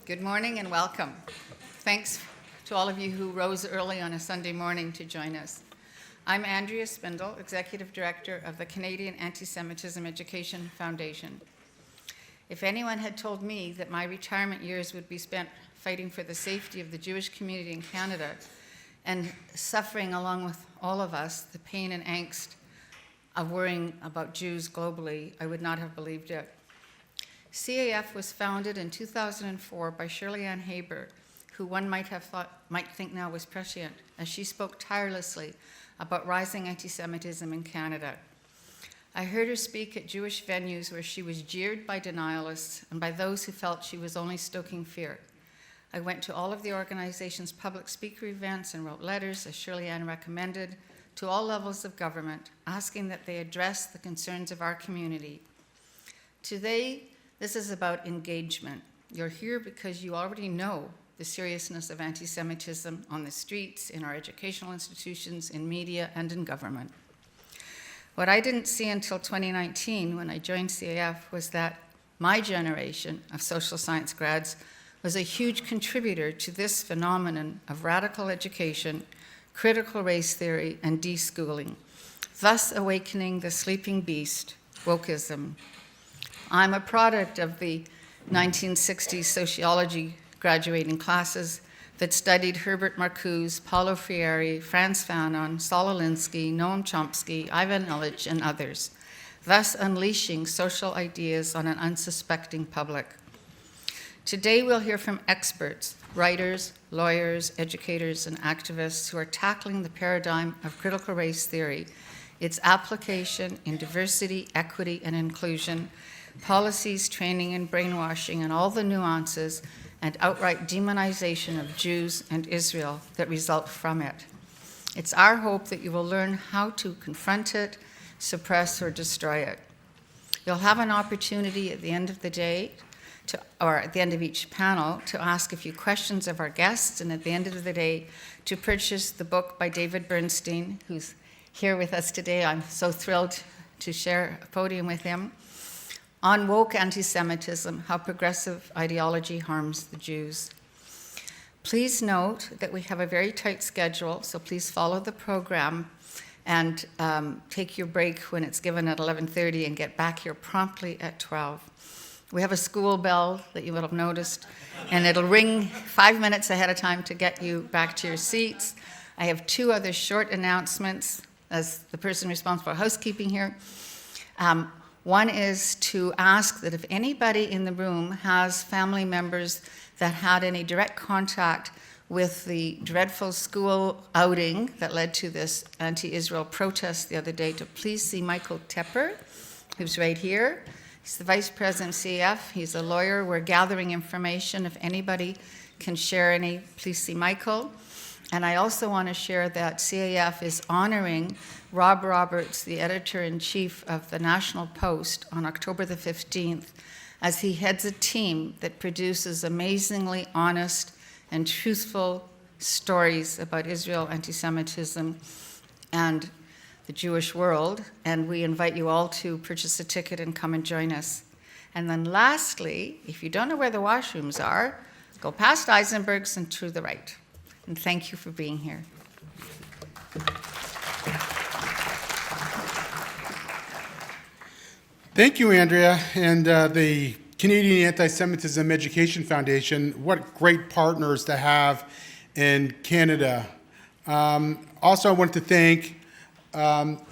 Good morning and welcome. Thanks to all of you who rose early on a Sunday morning to join us. I'm Andria Spindel, Executive Director of the Canadian Anti-Semitism Education Foundation. If anyone had told me that my retirement years would be spent fighting for the safety of the Jewish community in Canada and suffering along with all of us the pain and angst of worrying about Jews globally, I would not have believed it. CAEF was founded in 2004 by Shirley Ann Haber, who one might think now was prescient, as she spoke tirelessly about rising anti-Semitism in Canada. I heard her speak at Jewish venues where she was jeered by denialists and by those who felt she was only stoking fear. I went to all of the organization's public speaker events and wrote letters, as Shirley Ann recommended, to all levels of government, asking that they address the concerns of our community. Today, this is about engagement. You're here because you already know the seriousness of anti-Semitism on the streets, in our educational institutions, in media, and in government. What I didn't see until 2019, when I joined CAEF, was that my generation of social science grads was a huge contributor to this phenomenon of radical education, critical race theory, and deschooling, thus awakening the sleeping beast, wokeism. I'm a product of the 1960s sociology graduating classes that studied Herbert Marcuse, Paulo Freire, Franz Fanon, Saul Alinsky, Noam Chomsky, Ivan Illich, and others, thus unleashing social ideas on an unsuspecting public. Today we'll hear from experts, writers, lawyers, educators, and activists who are tackling the paradigm of critical race theory, its application in diversity, equity, and inclusion, policies, training, and brainwashing, and all the nuances and outright demonization of Jews and Israel that result from it. It's our hope that you will learn how to confront it, suppress, or destroy it. You'll have an opportunity at the end of the day, or at the end of each panel, to ask a few questions of our guests, and at the end of the day, to purchase the book by David Bernstein, who's here with us today. I'm so thrilled to share a podium with him, on Woke Antisemitism, How Progressive Ideology Harms the Jews. Please note that we have a very tight schedule, so please follow the program and take your break when it's given at 11:30 and get back here promptly at 12. We have a school bell that you will have noticed, and it'll ring 5 minutes ahead of time to get you back to your seats. I have two other short announcements as the person responsible for housekeeping here. One is to ask that if anybody in the room has family members that had any direct contact with the dreadful school outing that led to this anti-Israel protest the other day, to please see Michael Tepper, who's right here. He's the Vice President of CAEF. He's a lawyer. We're gathering information. If anybody can share any, please see Michael. And I also want to share that CAEF is honoring Rob Roberts, the editor-in-chief of the National Post, on October the 15th, as he heads a team that produces amazingly honest and truthful stories about Israel, anti-Semitism, and the Jewish world. And we invite you all to purchase a ticket and come and join us. And then lastly, if you don't know where the washrooms are, go past Eisenberg's and to the right. And thank you for being here. Thank you, Andrea, and the Canadian Anti-Semitism Education Foundation. What great partners to have in Canada. Also, I want to thank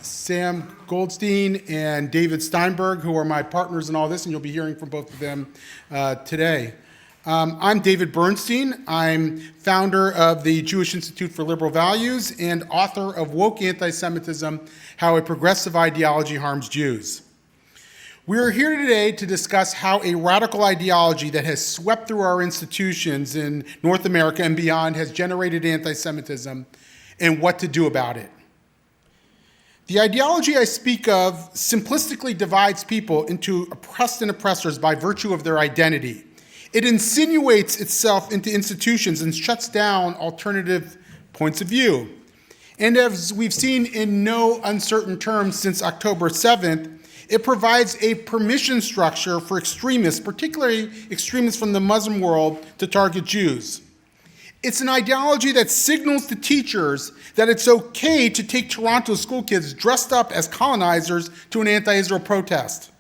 Sam Goldstein and David Steinberg, who are my partners in all this, and you'll be hearing from both of them today. I'm David Bernstein. I'm founder of the Jewish Institute for Liberal Values and author of Woke Antisemitism, How a Progressive Ideology Harms Jews. We are here today to discuss how a radical ideology that has swept through our institutions in North America and beyond has generated anti-Semitism and what to do about it. The ideology I speak of simplistically divides people into oppressed and oppressors by virtue of their identity. It insinuates itself into institutions and shuts down alternative points of view. And as we've seen in no uncertain terms since October 7th, It provides a permission structure for extremists, particularly extremists from the Muslim world, to target Jews. It's an ideology that signals to teachers that it's okay to take Toronto school kids dressed up as colonizers to an anti-Israel protest.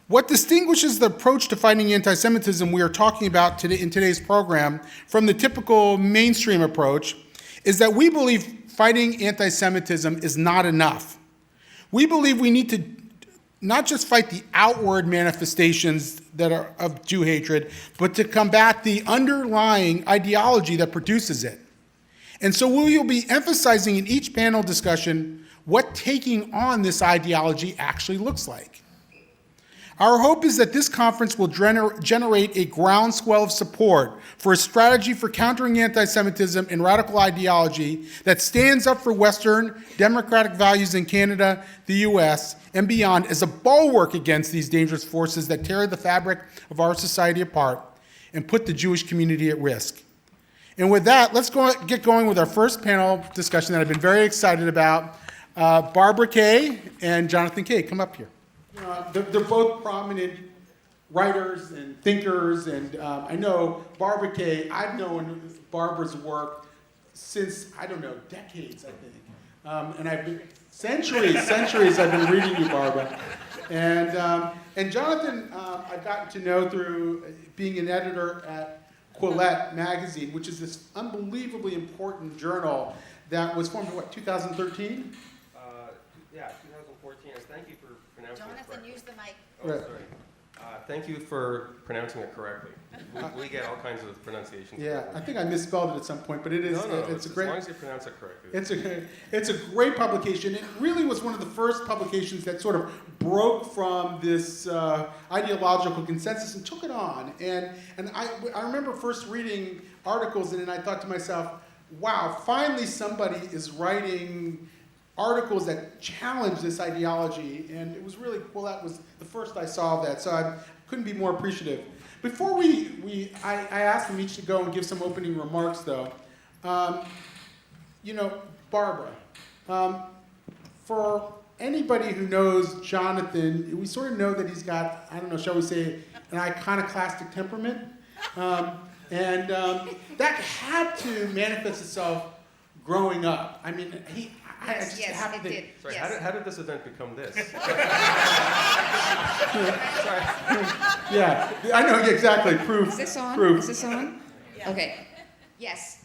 What distinguishes the approach to fighting anti-Semitism we are talking about today in today's program from the typical mainstream approach is that we believe fighting anti-Semitism is not enough. We believe we need to not just fight the outward manifestations that are of Jew hatred, but to combat the underlying ideology that produces it. And so we will be emphasizing in each panel discussion what taking on this ideology actually looks like. Our hope is that this conference will generate a groundswell of support for a strategy for countering anti-Semitism and radical ideology that stands up for Western democratic values in Canada, the US, and beyond as a bulwark against these dangerous forces that tear the fabric of our society apart and put the Jewish community at risk. And with that, let's get going with our first panel discussion that I've been very excited about. Barabara Kay and Jonathan Kay, come up here. They're both prominent writers and thinkers, and I know Barabara Kay, I've known Barbara's work since, I don't know, decades, I think. And I've been, centuries I've been reading you, Barbara. And Jonathan, I've gotten to know through being an editor at Quillette magazine, which is this unbelievably important journal that was formed in, what, 2013? Yeah, 2014, and thank you for pronouncing it correctly. Jonathan, use the mic. Oh, sorry. Thank you for pronouncing it correctly. We get all kinds of pronunciations. Yeah, I think I misspelled it at some point, but it is, it's a great... As long as you pronounce it correctly. It's a great publication. It really was one of the first publications that sort of broke from this ideological consensus and took it on. And I remember first reading articles in it, and I thought to myself, wow, finally somebody is writing articles that challenge this ideology, and it was really, well, that was the first I saw of that, so I couldn't be more appreciative. Before I asked them each to go and give some opening remarks, though. Barbara, for anybody who knows Jonathan, we sort of know that he's got, I don't know, shall we say, an iconoclastic temperament, and that had to manifest itself growing up. I mean, Yes, it did. Sorry, Yes. how did this event become this? Sorry. Yeah, I know exactly. Proof. Is this on? Proof. Is this on? Yeah. Okay. Yes.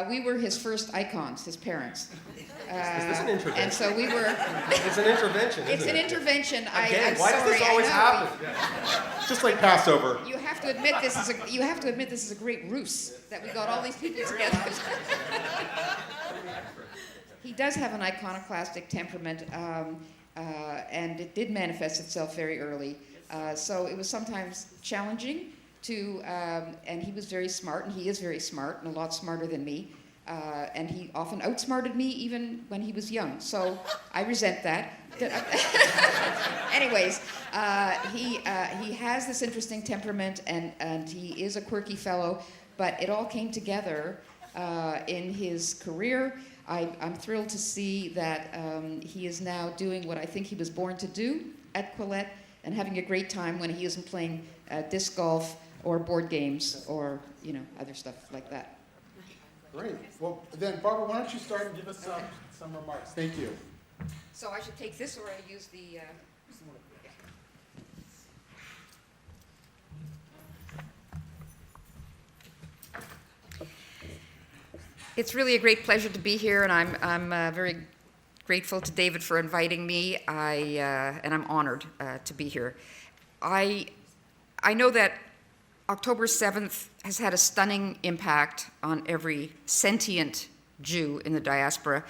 We were his first icons, his parents. Is this an intervention? And so we were. It's an intervention, It's isn't an it? intervention. Again, I'm why sorry. does this always I know. happen? Just like Passover. You have to admit this is a great ruse that we got all these people together. He does have an iconoclastic temperament, and it did manifest itself very early. So it was sometimes challenging to, and he was very smart, and he is very smart, and a lot smarter than me. And he often outsmarted me even when he was young. So I resent that. Anyways, he has this interesting temperament, and he is a quirky fellow, but it all came together in his career. I'm thrilled to see that he is now doing what I think he was born to do at Quillette and having a great time when he isn't playing disc golf or board games or other stuff like that. Great. Well, then, Barbara, why don't you start and give us some remarks? Thank you. So I should take this or I use the... It's really a great pleasure to be here, and I'm very grateful to David for inviting me. And I'm honored to be here. I know that October 7th has had a stunning impact on every sentient Jew in the diaspora.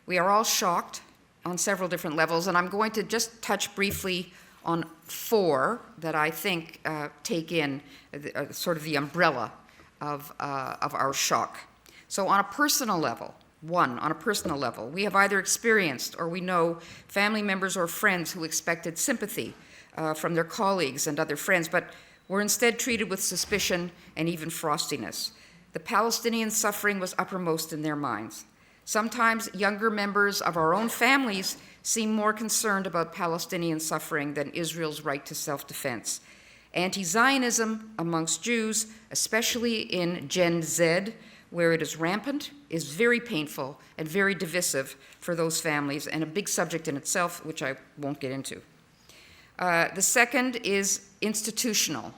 We are all shocked on several different levels, and I'm going to just touch briefly on four that I think take in sort of the umbrella of our shock. So on a personal level, we have either experienced or we know family members or friends who expected sympathy from their colleagues and other friends, but were instead treated with suspicion and even frostiness. The Palestinian suffering was uppermost in their minds. Sometimes younger members of our own families seem more concerned about Palestinian suffering than Israel's right to self-defense. Anti-Zionism amongst Jews, especially in Gen Z, where it is rampant, is very painful and very divisive for those families, and a big subject in itself, which I won't get into. The second is institutional.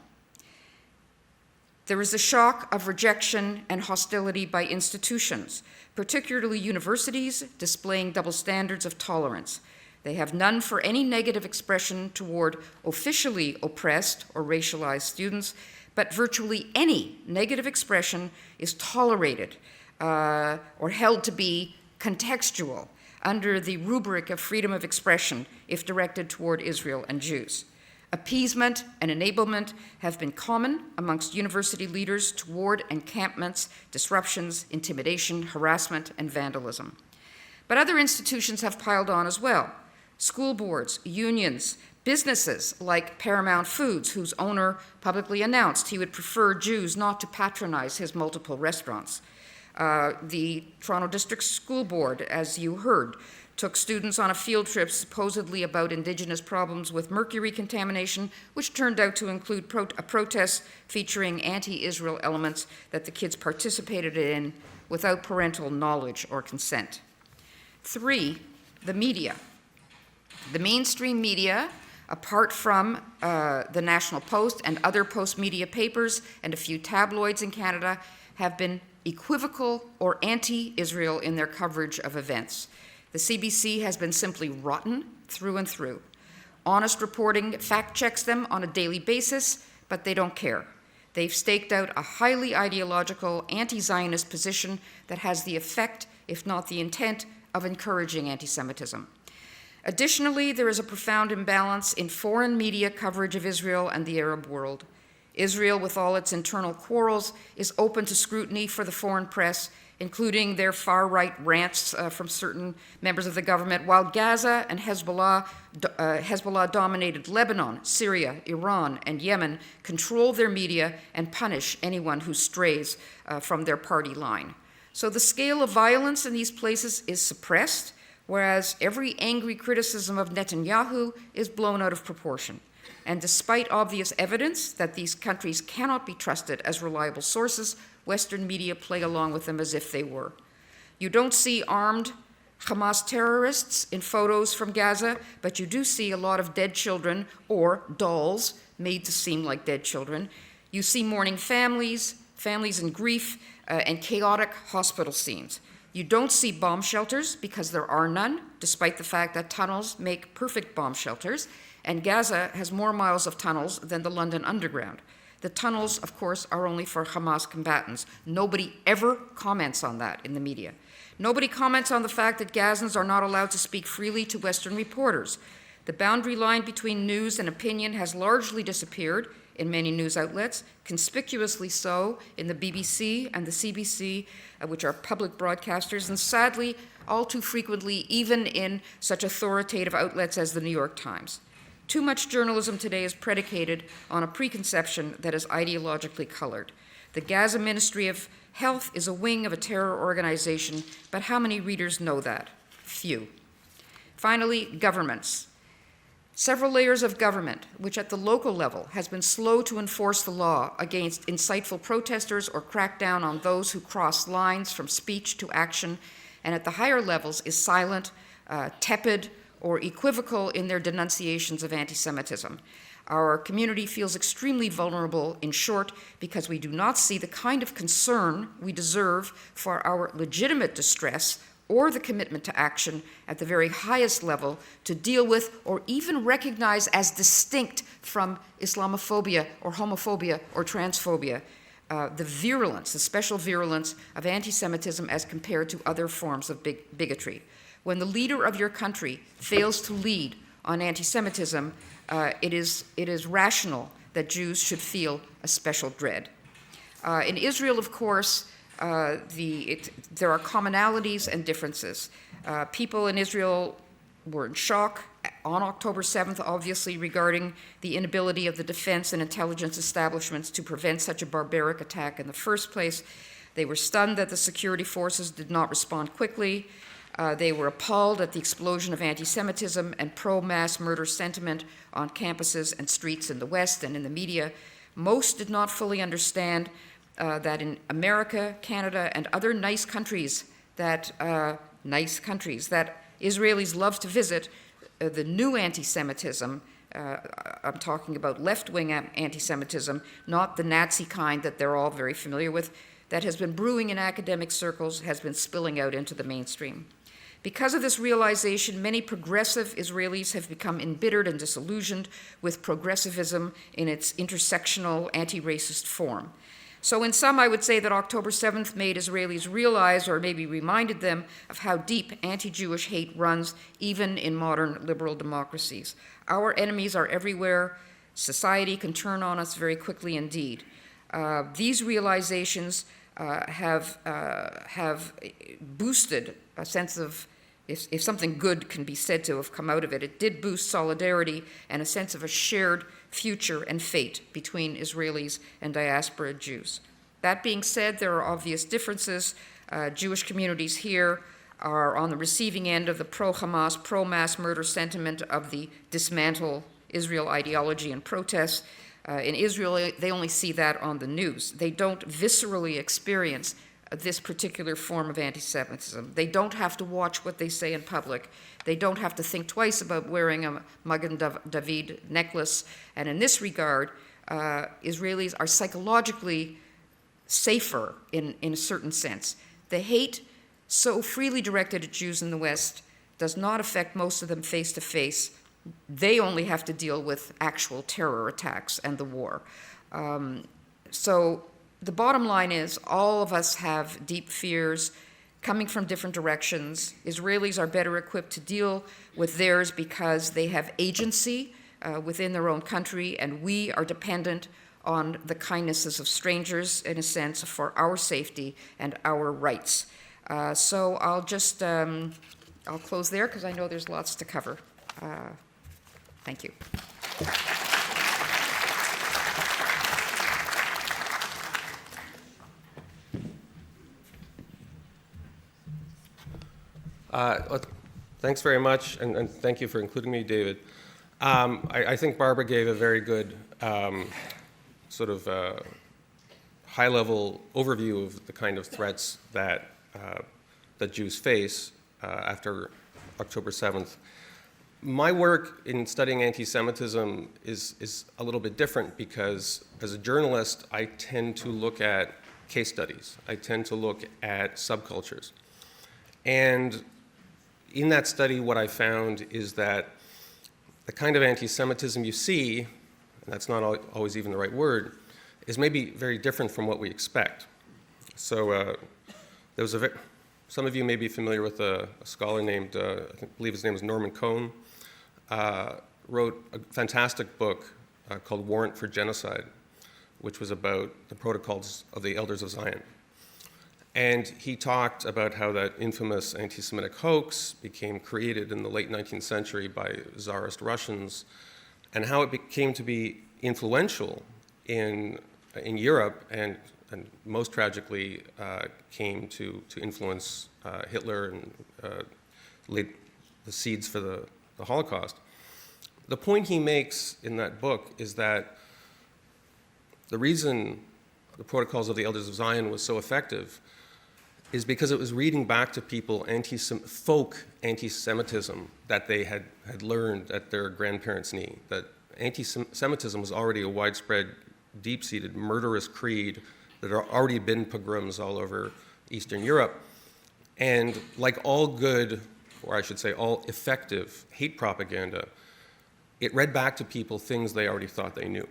There is a shock of rejection and hostility by institutions, particularly universities displaying double standards of tolerance. They have none for any negative expression toward officially oppressed or racialized students, but virtually any negative expression is tolerated or held to be contextual under the rubric of freedom of expression if directed toward Israel and Jews. Appeasement and enablement have been common amongst university leaders toward encampments, disruptions, intimidation, harassment, and vandalism. But other institutions have piled on as well. School boards, unions, businesses like Paramount Foods, whose owner publicly announced he would prefer Jews not to patronize his multiple restaurants. The Toronto District School Board, as you heard, took students on a field trip supposedly about Indigenous problems with mercury contamination, which turned out to include a protest featuring anti-Israel elements that the kids participated in without parental knowledge or consent. 3, the media. The mainstream media, apart from the National Post and other post-media papers and a few tabloids in Canada, have been equivocal or anti-Israel in their coverage of events. The CBC has been simply rotten through and through. Honest reporting fact-checks them on a daily basis, but they don't care. They've staked out a highly ideological anti-Zionist position that has the effect, if not the intent, of encouraging anti-Semitism. Additionally, there is a profound imbalance in foreign media coverage of Israel and the Arab world. Israel, with all its internal quarrels, is open to scrutiny for the foreign press, including their far-right rants from certain members of the government, while Gaza and Hezbollah-dominated Lebanon, Syria, Iran, and Yemen control their media and punish anyone who strays from their party line. So the scale of violence in these places is suppressed, whereas every angry criticism of Netanyahu is blown out of proportion. And despite obvious evidence that these countries cannot be trusted as reliable sources, Western media play along with them as if they were. You don't see armed Hamas terrorists in photos from Gaza, but you do see a lot of dead children or dolls made to seem like dead children. You see mourning families in grief, and chaotic hospital scenes. You don't see bomb shelters because there are none, despite the fact that tunnels make perfect bomb shelters, and Gaza has more miles of tunnels than the London Underground. The tunnels, of course, are only for Hamas combatants. Nobody ever comments on that in the media. Nobody comments on the fact that Gazans are not allowed to speak freely to Western reporters. The boundary line between news and opinion has largely disappeared in many news outlets, conspicuously so in the BBC and the CBC, which are public broadcasters, and sadly, all too frequently, even in such authoritative outlets as the New York Times. Too much journalism today is predicated on a preconception that is ideologically colored. The Gaza Ministry of Health is a wing of a terror organization, but how many readers know that? Few. Finally, governments. Several layers of government, which at the local level has been slow to enforce the law against insightful protesters or crack down on those who cross lines from speech to action, and at the higher levels is silent, tepid, or equivocal in their denunciations of anti-Semitism. Our community feels extremely vulnerable, in short, because we do not see the kind of concern we deserve for our legitimate distress or the commitment to action at the very highest level to deal with or even recognize as distinct from Islamophobia or homophobia or transphobia, the virulence, the special virulence of anti-Semitism as compared to other forms of bigotry. When the leader of your country fails to lead on anti-Semitism, it is rational that Jews should feel a special dread. In Israel, of course, there are commonalities and differences. People in Israel were in shock on October 7th, obviously, regarding the inability of the defense and intelligence establishments to prevent such a barbaric attack in the first place. They were stunned that the security forces did not respond quickly. They were appalled at the explosion of anti-Semitism and pro-mass murder sentiment on campuses and streets in the West and in the media. Most did not fully understand that in America, Canada, and other nice countries that Israelis love to visit, the new anti-Semitism, I'm talking about left-wing anti-Semitism, not the Nazi kind that they're all very familiar with, that has been brewing in academic circles, has been spilling out into the mainstream. Because of this realization, many progressive Israelis have become embittered and disillusioned with progressivism in its intersectional anti-racist form. So in sum, I would say that October 7th made Israelis realize, or maybe reminded them, of how deep anti-Jewish hate runs even in modern liberal democracies. Our enemies are everywhere. Society can turn on us very quickly indeed. These realizations have boosted a sense of, if something good can be said to have come out of it, it did boost solidarity and a sense of a shared future and fate between Israelis and diaspora Jews. That being said, there are obvious differences. Jewish communities here are on the receiving end of the pro-Hamas, pro-mass murder sentiment of the dismantle Israel ideology and protests. In Israel, they only see that on the news. They don't viscerally experience this particular form of anti-Semitism. They don't have to watch what they say in public. They don't have to think twice about wearing a Magen David necklace. And in this regard, Israelis are psychologically safer in a certain sense. The hate so freely directed at Jews in the West does not affect most of them face to face. They only have to deal with actual terror attacks and the war. So the bottom line is all of us have deep fears coming from different directions. Israelis are better equipped to deal with theirs because they have agency within their own country, and we are dependent on the kindnesses of strangers, in a sense, for our safety and our rights. So I'll just, I'll close there because I know there's lots to cover. Thank you. Thanks very much, and thank you for including me, David. I think Barbara gave a very good sort of high-level overview of the kind of threats that that Jews face after October 7th. My work in studying anti-Semitism is a little bit different because as a journalist, I tend to look at case studies. I tend to look at subcultures. And in that study, what I found is that the kind of anti-Semitism you see, and that's not always even the right word, is maybe very different from what we expect. So there was some of you may be familiar with a scholar named, I believe his name is Norman Cohn, wrote a fantastic book called Warrant for Genocide, which was about the protocols of the Elders of Zion. And he talked about how that infamous anti-Semitic hoax became created in the late 19th century by Tsarist Russians, and how it came to be influential in Europe, and most tragically came to influence Hitler and laid the seeds for the Holocaust. The point he makes in that book is that the reason the Protocols of the Elders of Zion was so effective is because it was reading back to people folk anti-Semitism that they had learned at their grandparents' knee, that anti-Semitism was already a widespread, deep-seated, murderous creed that had already been pogroms all over Eastern Europe. And like all good, or I should say all effective hate propaganda, it read back to people things they already thought they knew,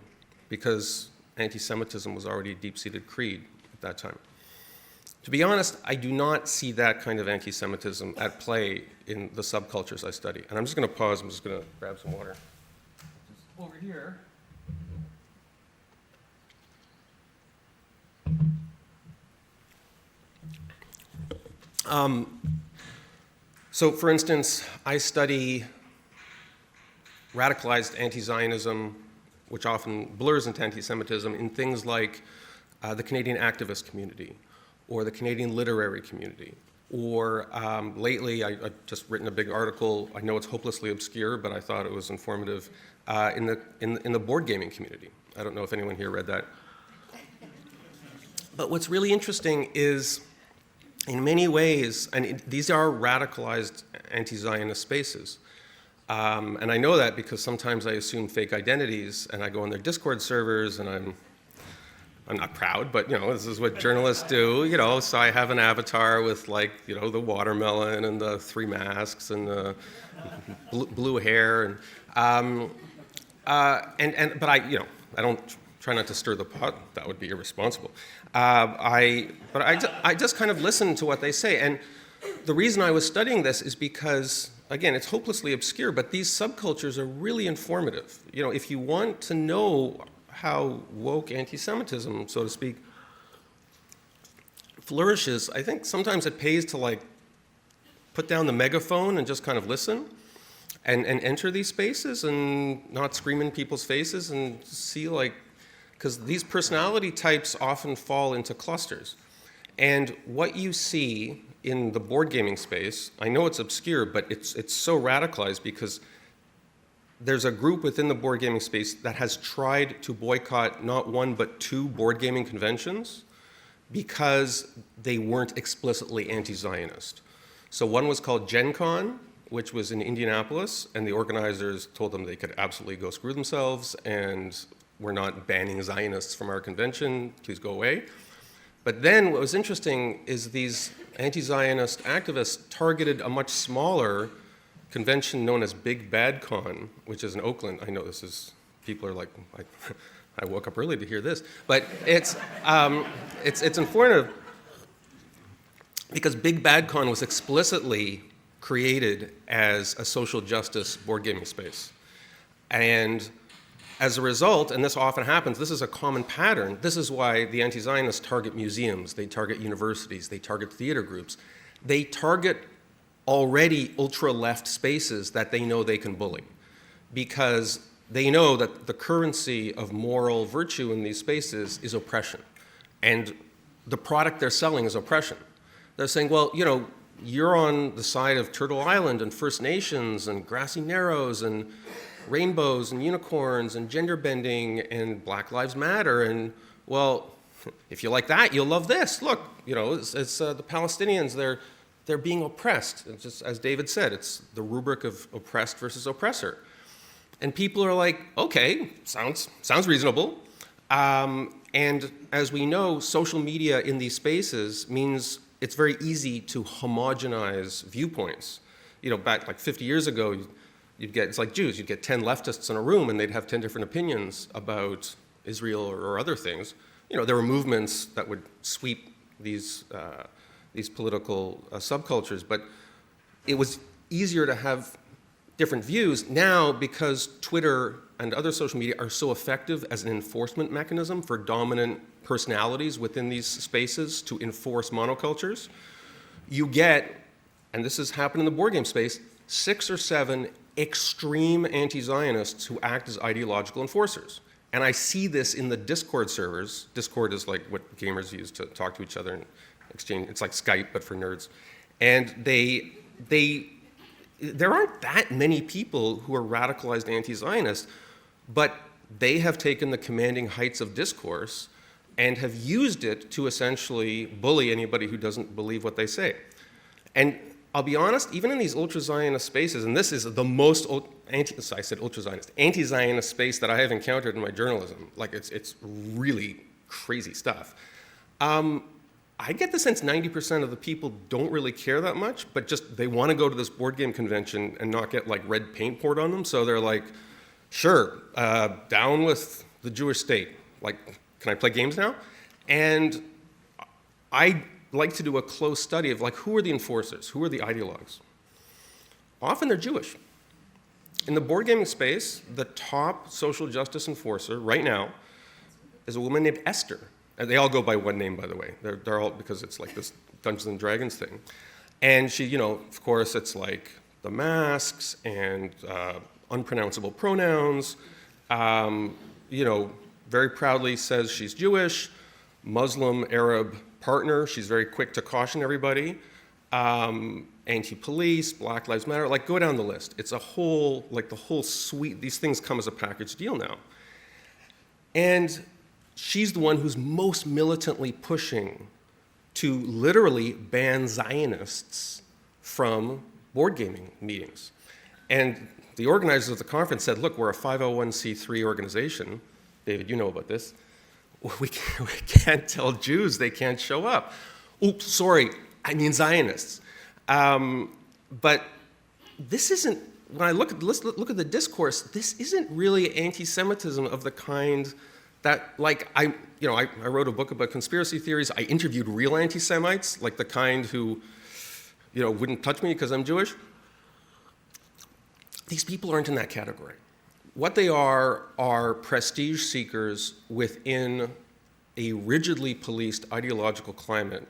because anti-Semitism was already a deep-seated creed at that time. To be honest, I do not see that kind of anti-Semitism at play in the subcultures I study. And I'm just going to pause. I'm just going to grab some water. Just over here. So, for instance, I study radicalized anti-Zionism, which often blurs into anti-Semitism, in things like the Canadian activist community, or the Canadian literary community, Or lately, I've just written a big article. I know it's hopelessly obscure, but I thought it was informative in the board gaming community. I don't know if anyone here read that. But what's really interesting is, in many ways, and these are radicalized anti-Zionist spaces. And I know that because sometimes I assume fake identities, and I go on their Discord servers, and I'm not proud, but this is what journalists do, so I have an avatar with the watermelon and the 3 masks and the blue hair, but I don't try not to stir the pot. That would be irresponsible. But I just kind of listen to what they say, and the reason I was studying this is because, again, it's hopelessly obscure, but these subcultures are really informative. If you want to know how woke anti-Semitism, so to speak, flourishes, I think sometimes it pays to put down the megaphone and just kind of listen and enter these spaces and not scream in people's faces and see because these personality types often fall into clusters. And what you see in the board gaming space, I know it's obscure, but it's so radicalized because there's a group within the board gaming space that has tried to boycott not 1 but 2 board gaming conventions because they weren't explicitly anti-Zionist. So one was called Gen Con, which was in Indianapolis, and the organizers told them they could absolutely go screw themselves, and we're not banning Zionists from our convention, please go away. But then what was interesting is these anti-Zionist activists targeted a much smaller convention known as Big Bad Con, which is in Oakland. I know this is, people are like, I woke up early to hear this, but it's informative because Big Bad Con was explicitly created as a social justice board gaming space. And as a result, and this often happens, this is a common pattern, this is why the anti-Zionists target museums, they target universities, they target theater groups, they target already ultra-left spaces that they know they can bully, because they know that the currency of moral virtue in these spaces is oppression, and the product they're selling is oppression. They're saying, well, you're on the side of Turtle Island and First Nations and grassy narrows and rainbows and unicorns and gender bending and Black Lives Matter, and well, if you like that, you'll love this. Look, it's the Palestinians, they're being oppressed. It's just, as David said, it's the rubric of oppressed versus oppressor. And people are like, okay, sounds reasonable. And as we know, social media in these spaces means it's very easy to homogenize viewpoints. Back 50 years ago, it's like Jews, you'd get 10 leftists in a room and they'd have 10 different opinions about Israel or other things. There were movements that would sweep these political subcultures, but it was easier to have different views. Now, because Twitter and other social media are so effective as an enforcement mechanism for dominant personalities within these spaces to enforce monocultures, you get, and this has happened in the board game space, 6 or 7 extreme anti-Zionists who act as ideological enforcers. And I see this in the Discord servers. Discord is like what gamers use to talk to each other and exchange. It's like Skype, but for nerds. And there aren't that many people who are radicalized anti-Zionist, but they have taken the commanding heights of discourse and have used it to essentially bully anybody who doesn't believe what they say. And I'll be honest, even in these ultra-Zionist spaces, and this is the most anti-Zionist space that I have encountered in my journalism. It's really crazy stuff. I get the sense 90% of the people don't really care that much, but just they want to go to this board game convention and not get red paint poured on them. So they're like, sure, down with the Jewish state. Can I play games now? And I like to do a close study of who are the enforcers, who are the ideologues. Often they're Jewish. In the board gaming space, the top social justice enforcer right now is a woman named Esther. And they all go by one name, by the way. They're all, because it's this Dungeons and Dragons thing. And she, of course, it's the masks and unpronounceable pronouns. Very proudly says she's Jewish, Muslim, Arab partner. She's very quick to caution everybody. anti-police, Black Lives Matter, like go down the list. It's a whole, like the whole suite, these things come as a package deal now. And she's the one who's most militantly pushing to literally ban Zionists from board gaming meetings. And the organizers of the conference said, look, we're a 501c3 organization. David, you know about this. We can't tell Jews they can't show up. Oops, sorry, I mean Zionists. But this isn't, when I let's look at the discourse, this isn't really anti-Semitism of the kind that, like, I wrote a book about conspiracy theories. I interviewed real anti-Semites, like the kind who, wouldn't touch me because I'm Jewish. These people aren't in that category. What they are prestige seekers within a rigidly policed ideological climate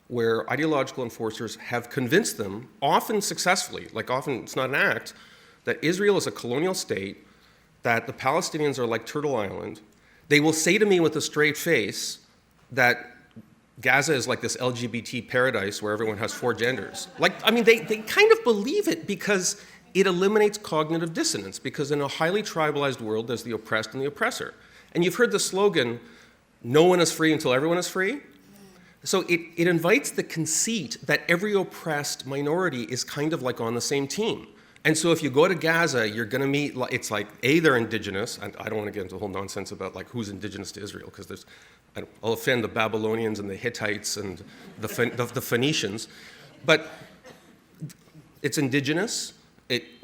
where ideological enforcers have convinced them, often successfully, like often it's not an act, that Israel is a colonial state, that the Palestinians are like Turtle Island. They will say to me with a straight face that Gaza is like this LGBT paradise where everyone has 4 genders. They kind of believe it because it eliminates cognitive dissonance, because in a highly tribalized world, there's the oppressed and the oppressor. And you've heard the slogan, no one is free until everyone is free. So it invites the conceit that every oppressed minority is kind of like on the same team. And so if you go to Gaza, you're going to meet, it's like, A, they're indigenous, and I don't want to get into the whole nonsense about like who's indigenous to Israel, because I'll offend the Babylonians and the Hittites and the Phoenicians, but it's indigenous.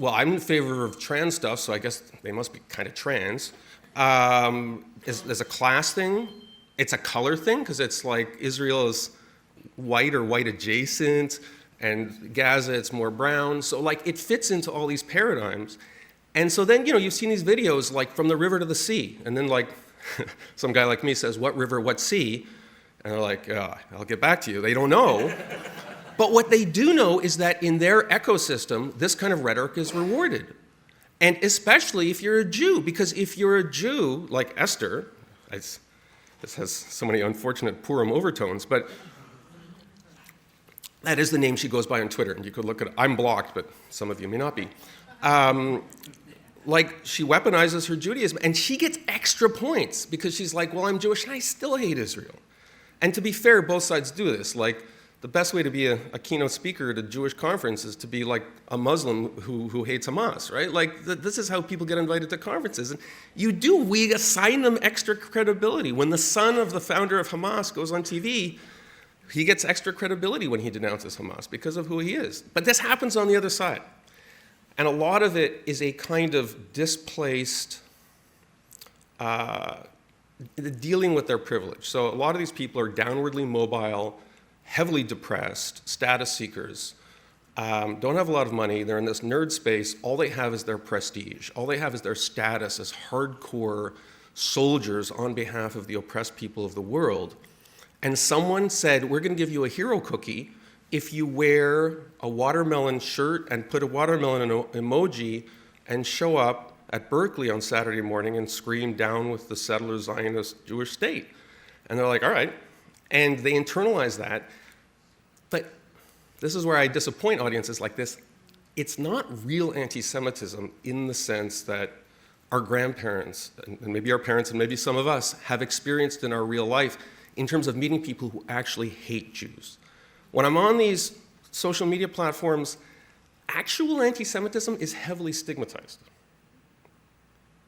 I'm in favor of trans stuff, so I guess they must be kind of trans. There's a class thing. It's a color thing, because it's like Israel is white or white adjacent, and Gaza, it's more brown. So like it fits into all these paradigms. And so then, you've seen these videos like from the river to the sea. And then like some guy like me says, what river, what sea? And they're like, I'll get back to you. They don't know. But what they do know is that in their ecosystem, this kind of rhetoric is rewarded. And especially if you're a Jew, because if you're a Jew, like Esther, this has so many unfortunate Purim overtones, but that is the name she goes by on Twitter, and you could look at it. I'm blocked, but some of you may not be. She weaponizes her Judaism, and she gets extra points because she's like, well, I'm Jewish, and I still hate Israel. And to be fair, both sides do this. Like, the best way to be a keynote speaker at a Jewish conference is to be like a Muslim who hates Hamas, right? Like, this is how people get invited to conferences. And we assign them extra credibility. When the son of the founder of Hamas goes on TV, he gets extra credibility when he denounces Hamas because of who he is. But this happens on the other side. And a lot of it is a kind of displaced dealing with their privilege. So a lot of these people are downwardly mobile, heavily depressed, status seekers, don't have a lot of money. They're in this nerd space. All they have is their prestige. All they have is their status as hardcore soldiers on behalf of the oppressed people of the world. And someone said, we're going to give you a hero cookie if you wear a watermelon shirt and put a watermelon emoji and show up at Berkeley on Saturday morning and scream down with the settler Zionist Jewish state. And they're like, all right. And they internalize that. But this is where I disappoint audiences like this. It's not real anti-Semitism in the sense that our grandparents, and maybe our parents and maybe some of us, have experienced in our real life in terms of meeting people who actually hate Jews. When I'm on these social media platforms, actual anti-Semitism is heavily stigmatized.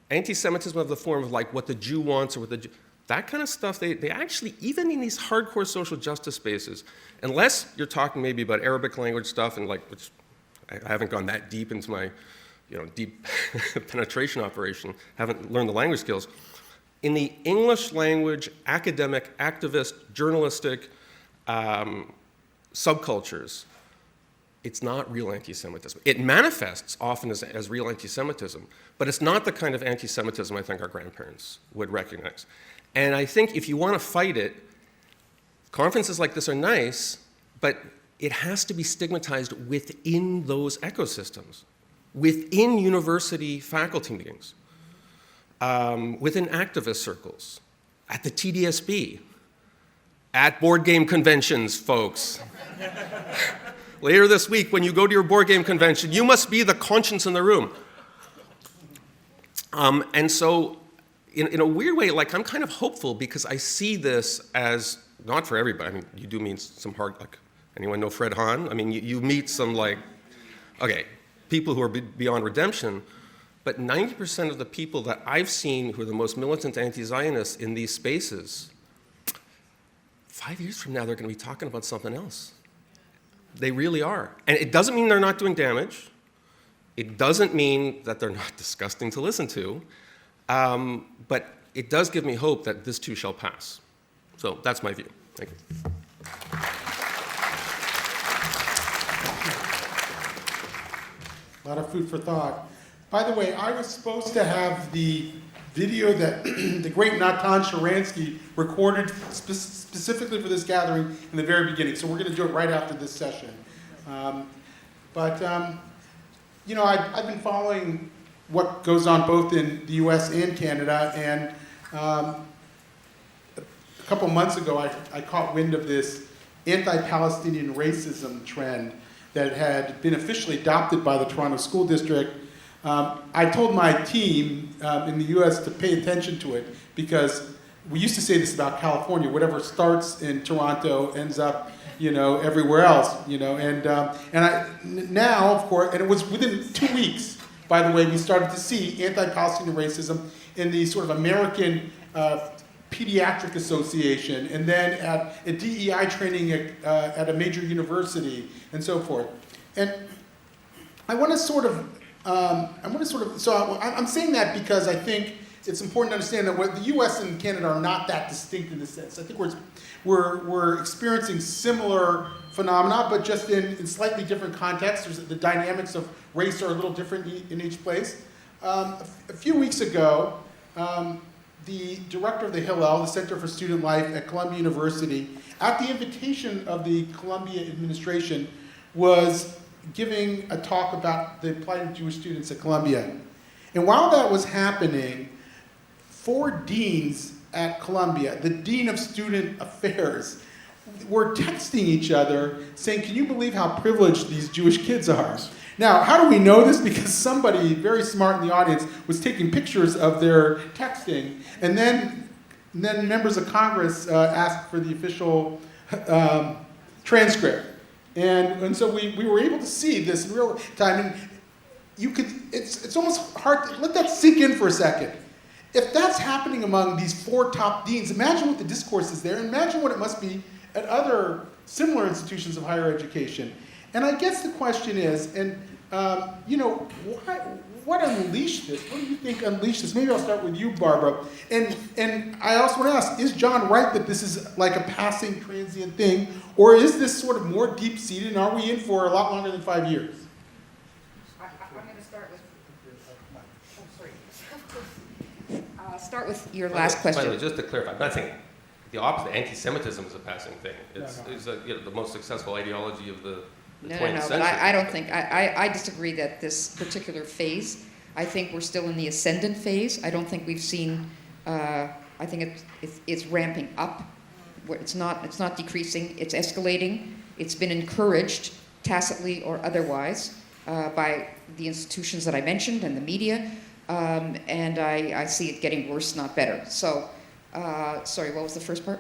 Anti-Semitism of the form of like what the Jew wants or what the Jew, that kind of stuff, they actually, even in these hardcore social justice spaces, unless you're talking maybe about Arabic language stuff and like, which I haven't gone that deep into my, deep penetration operation, haven't learned the language skills. In the English language, academic, activist, journalistic subcultures, it's not real anti-Semitism. It manifests often as real anti-Semitism, but it's not the kind of anti-Semitism I think our grandparents would recognize. And I think if you want to fight it, conferences like this are nice, but it has to be stigmatized within those ecosystems, within university faculty meetings, within activist circles, at the TDSB, at board game conventions, folks. later this week when you go to your board game convention, you must be the conscience in the room. And so, in a weird way, like, I'm kind of hopeful because I see this as, not for everybody, I mean, you do meet some hard, like, anyone know Fred Hahn? I mean, you meet some, like, okay, people who are beyond redemption, but 90% of the people that I've seen who are the most militant anti-Zionists in these spaces, 5 years from now, they're going to be talking about something else. They really are. And it doesn't mean they're not doing damage. It doesn't mean that they're not disgusting to listen to. But it does give me hope that this too shall pass. So that's my view. Thank you. A lot of food for thought. By the way, I was supposed to have the video that the great Natan Sharansky recorded specifically for this gathering in the very beginning. So we're going to do it right after this session. You know, I've been following what goes on both in the US and Canada, and a couple months ago I caught wind of this anti-Palestinian racism trend that had been officially adopted by the Toronto School District. I told my team in the US to pay attention to it because we used to say this about California, whatever starts in Toronto ends up, you know, everywhere else, you know, now, of course, and it was within 2 weeks, by the way, we started to see anti-Palestinian racism in the sort of American Pediatric Association, and then at a DEI training at a major university, and so forth. And I want to sort of, so I'm saying that because I think it's important to understand that the U.S. and Canada are not that distinct in this sense. I think we're experiencing similar phenomena, but just in slightly different contexts. The dynamics of race are a little different in each place. A few weeks ago, the director of the Hillel, the Center for Student Life at Columbia University, at the invitation of the Columbia administration, was giving a talk about the plight of Jewish students at Columbia. And while that was happening, 4 deans at Columbia, the Dean of Student Affairs, were texting each other saying, can you believe how privileged these Jewish kids are? Now, how do we know this? Because somebody very smart in the audience was taking pictures of their texting, and then members of Congress asked for the official transcript. And so we were able to see this in real time. And you could, it's almost hard to let that sink in for a second. If that's happening among these 4 top deans, imagine what the discourse is there. Imagine what it must be at other similar institutions of higher education. And I guess the question is, and you know, what unleashed this? What do you think unleashed this? Maybe I'll start with you, Barbara. And I also want to ask, is John right that this is like a passing transient thing, or is this sort of more deep-seated, and are we in for a lot longer than 5 years? I'm going to start with your last question. By the way, just to clarify, I'm not saying the opposite. Anti-Semitism is a passing thing. It's the most successful ideology of the 20th century. But I don't think, I disagree that this particular phase, I think we're still in the ascendant phase. I don't think we've seen, I think it's ramping up. Where it's not decreasing, it's escalating. It's been encouraged, tacitly or otherwise, by the institutions that I mentioned and the media, and I see it getting worse, not better. So, sorry, what was the first part?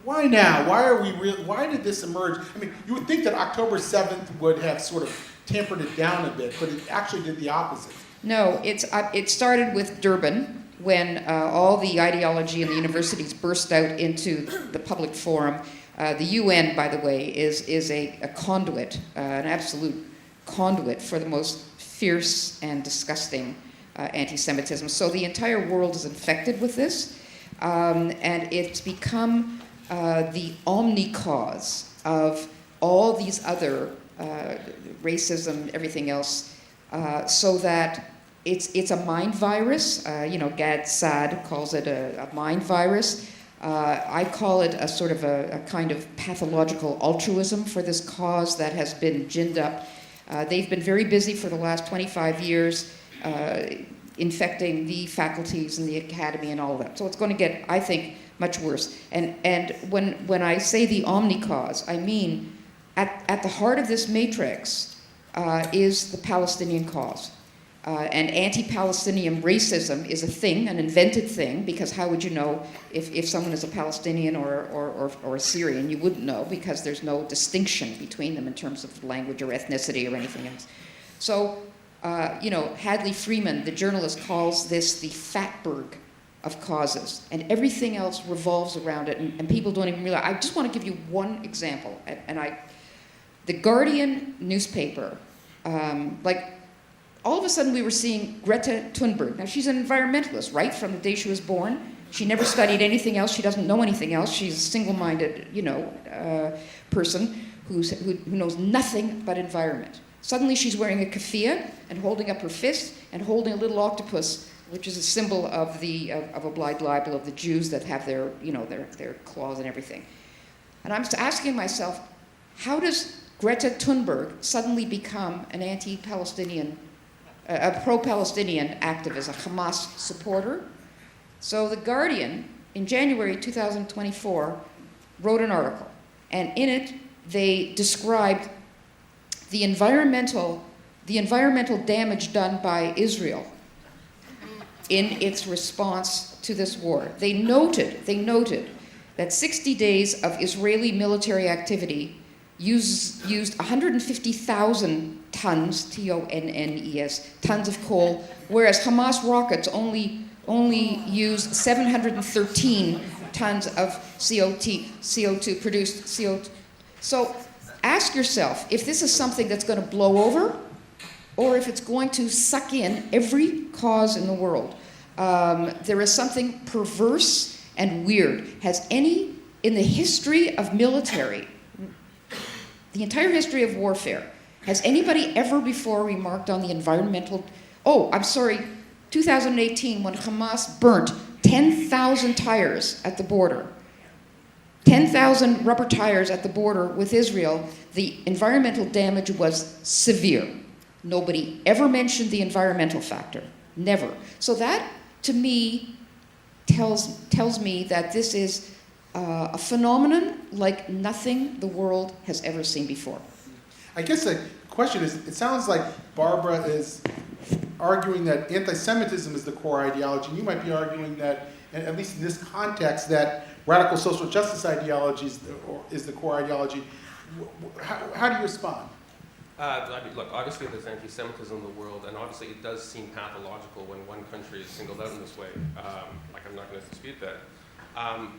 Why now? Why did this emerge? I mean, you would think that October 7th would have sort of tampered it down a bit, but it actually did the opposite. No, it started with Durban, when all the ideology in the universities burst out into the public forum. The UN, by the way, is a conduit, an absolute conduit for the most fierce and disgusting anti-Semitism. So the entire world is infected with this, and it's become the omni-cause of all these other racism, everything else, so that it's a mind virus. You know, Gad Saad calls it a mind virus. I call it a sort of a kind of pathological altruism for this cause that has been ginned up. They've been very busy for the last 25 years infecting the faculties and the academy and all of that. So it's going to get, I think, much worse. And when I say the omni-cause, I mean at the heart of this matrix is the Palestinian cause. And anti-Palestinian racism is a thing, an invented thing, because how would you know if someone is a Palestinian or a Syrian? You wouldn't know, because there's no distinction between them in terms of language or ethnicity or anything else. So, Hadley Freeman, the journalist, calls this the fatberg of causes, and everything else revolves around it, and people don't even realize. I just want to give you one example, the Guardian newspaper, all of a sudden we were seeing Greta Thunberg. Now, she's an environmentalist, right, from the day she was born. She never studied anything else. She doesn't know anything else. She's a single-minded, person who knows nothing but environment. Suddenly she's wearing a keffiyeh and holding up her fist and holding a little octopus, which is a symbol of a blind libel of the Jews that have their claws and everything. And I'm asking myself, how does Greta Thunberg suddenly become an anti-Palestinian, a pro-Palestinian activist, a Hamas supporter? So The Guardian, in January 2024, wrote an article, and in it they described the environmental damage done by Israel in its response to this war. They noted that 60 days of Israeli military activity used 150,000 tons, T-O-N-N-E-S, tons of coal, whereas Hamas rockets only used 713 tons of CO2, produced CO2. So ask yourself if this is something that's going to blow over, or if it's going to suck in every cause in the world. There is something perverse and weird. In the history of military, the entire history of warfare, has anybody ever before remarked on the environmental... 2018, when Hamas burnt 10,000 tires at the border, 10,000 rubber tires at the border with Israel, the environmental damage was severe. Nobody ever mentioned the environmental factor. Never. So that, to me, tells me that this is a phenomenon like nothing the world has ever seen before. I guess the question is, it sounds like Barbara is arguing that anti-Semitism is the core ideology, and you might be arguing that, at least in this context, that radical social justice ideology is the core ideology. How do you respond? Look, obviously there's anti-Semitism in the world, and obviously it does seem pathological when one country is singled out in this way. I'm not going to dispute that.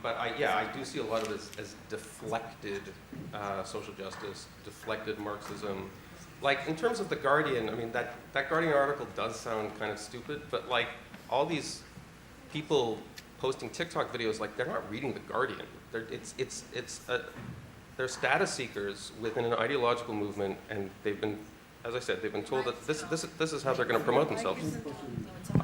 But I do see a lot of this as deflected social justice, deflected Marxism. Like, in terms of The Guardian, I mean, that Guardian article does sound kind of stupid, but like, all these people posting TikTok videos, like, they're not reading The Guardian. They're status seekers within an ideological movement, and they've been, as I said, they've been told that this is how they're going to promote themselves.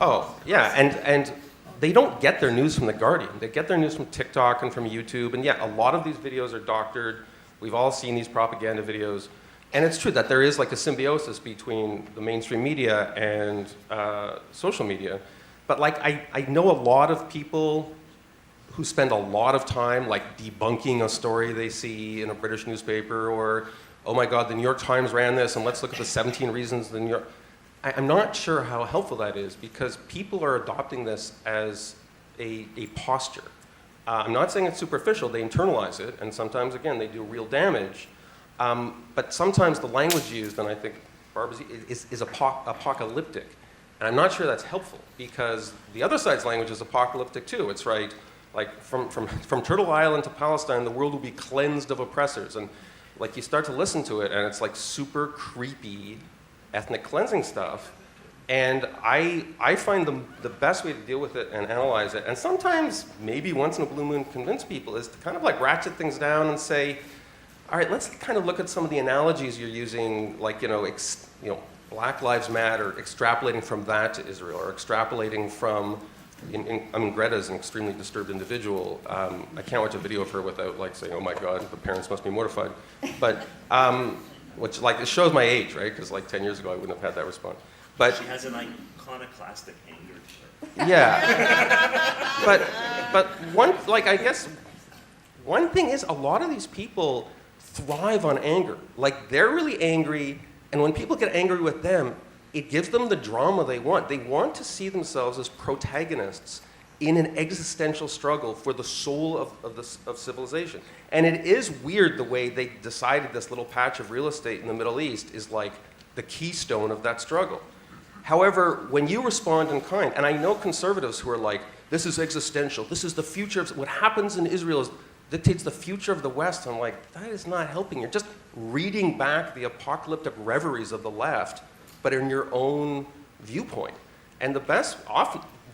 Oh, yeah, and they don't get their news from The Guardian. They get their news from TikTok and from YouTube, and yeah, a lot of these videos are doctored. We've all seen these propaganda videos. And it's true that there is like a symbiosis between the mainstream media and social media. But like, I know a lot of people who spend a lot of time like debunking a story they see in a British newspaper, or, oh my God, the New York Times ran this, and let's look at the 17 reasons the New York... I'm not sure how helpful that is, because people are adopting this as a posture. I'm not saying it's superficial, they internalize it, and sometimes, again, they do real damage. But sometimes the language used, and I think Barbara's, is apocalyptic. And I'm not sure that's helpful, because the other side's language is apocalyptic too. It's right, like from Turtle Island to Palestine, the world will be cleansed of oppressors. And like you start to listen to it, and it's like super creepy ethnic cleansing stuff. And I find the best way to deal with it and analyze it, and sometimes maybe once in a blue moon convince people, is to kind of like ratchet things down and say, all right, let's kind of look at some of the analogies you're using, like, Black Lives Matter, extrapolating from that to Israel, or extrapolating from, I mean, Greta's an extremely disturbed individual. I can't watch a video of her without like saying, oh my God, the parents must be mortified. But, which like, it shows my age, right? Because like 10 years ago, I wouldn't have had that response. But She has an iconoclastic anger to her. yeah, but I guess one thing is a lot of these people thrive on anger. Like, they're really angry, and when people get angry with them, it gives them the drama they want. They want to see themselves as protagonists in an existential struggle for the soul of civilization. And it is weird the way they decided this little patch of real estate in the Middle East is like the keystone of that struggle. However, when you respond in kind, and I know conservatives who are like, this is existential, this is the future of what happens in Israel dictates the future of the West. I'm like, that is not helping. You're just reading back the apocalyptic reveries of the left, but in your own viewpoint. And the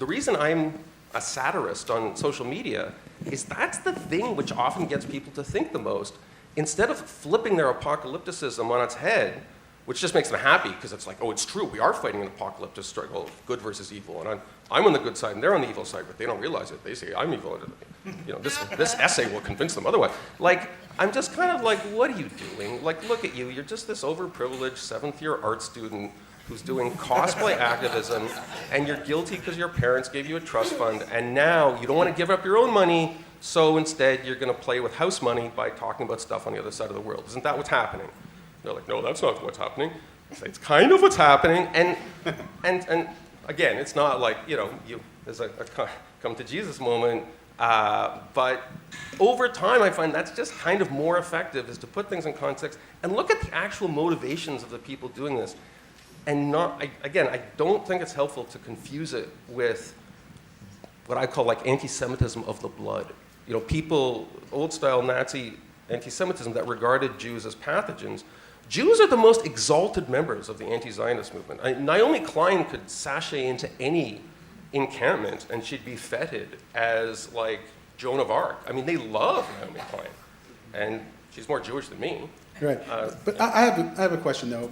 reason I'm a satirist on social media is that's the thing which often gets people to think the most. Instead of flipping their apocalypticism on its head, which just makes them happy because it's like, oh, it's true, we are fighting an apocalyptic struggle of good versus evil, and I'm on the good side and they're on the evil side, but they don't realize it. They say I'm evil. This essay will convince them otherwise. Like, I'm just kind of like, what are you doing? Like, look at you. You're just this overprivileged seventh-year art student who's doing cosplay activism, and you're guilty because your parents gave you a trust fund, and now you don't want to give up your own money, so instead you're going to play with house money by talking about stuff on the other side of the world. Isn't that what's happening? They're like, no, that's not what's happening. I say, it's kind of what's happening, and again, it's not like, there's a come to Jesus moment, but over time I find that's just kind of more effective, is to put things in context and look at the actual motivations of the people doing this. And I don't think it's helpful to confuse it with what I call like anti-Semitism of the blood. People, old-style Nazi anti-Semitism that regarded Jews as pathogens. Jews are the most exalted members of the anti-Zionist movement. Naomi Klein could sashay into any encampment and she'd be feted as like Joan of Arc. I mean, they love Naomi Klein, and she's more Jewish than me. Right. But I have a question, though.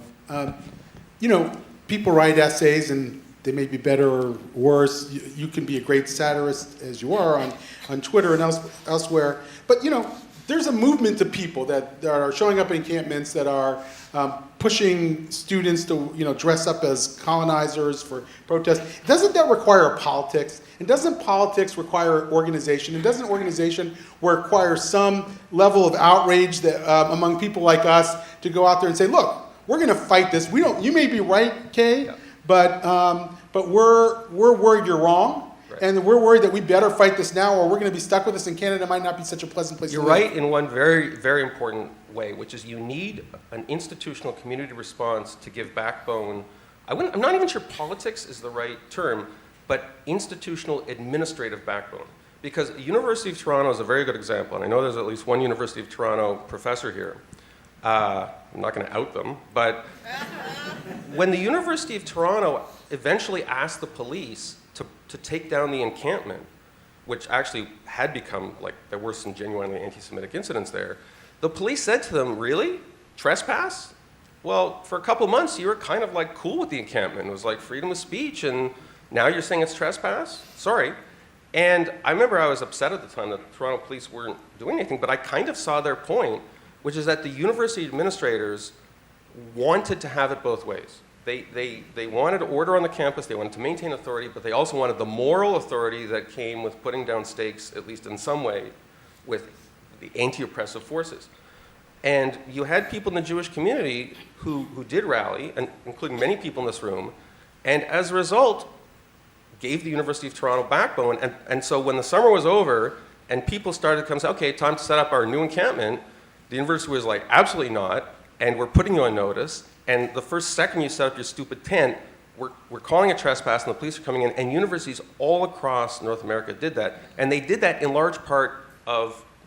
People write essays, and they may be better or worse. You can be a great satirist, as you are, on Twitter and elsewhere. But, there's a movement of people that are showing up in encampments that are pushing students to, dress up as colonizers for protest. Doesn't that require politics? And doesn't politics require organization? And doesn't organization require some level of outrage that among people like us to go out there and say, look, we're going to fight this. You may be right, Kay, yeah. but we're worried you're wrong. Right. And we're worried that we better fight this now, or we're going to be stuck with this, and Canada might not be such a pleasant place to live. You're right in one very, very important way, which is you need an institutional community response to give backbone. I'm not even sure politics is the right term, but institutional administrative backbone. Because the University of Toronto is a very good example, and I know there's at least one University of Toronto professor here. I'm not going to out them, but when the University of Toronto eventually asked the police to take down the encampment, which actually had become, like, there were some genuinely anti-Semitic incidents there, the police said to them, really? Trespass? Well, for a couple months, you were kind of like cool with the encampment. It was like freedom of speech, and now you're saying it's trespass? Sorry. And I remember I was upset at the time that the Toronto police weren't doing anything, but I kind of saw their point, which is that the university administrators wanted to have it both ways. They wanted order on the campus, they wanted to maintain authority, but they also wanted the moral authority that came with putting down stakes, at least in some way, with the anti-oppressive forces. And you had people in the Jewish community who did rally, and including many people in this room, and as a result, gave the University of Toronto backbone. And so when the summer was over, and people started to come say, okay, time to set up our new encampment, the university was like, absolutely not, and we're putting you on notice. And the first second you set up your stupid tent, we're calling it trespass, and the police are coming in. And universities all across North America did that. And they did that in large part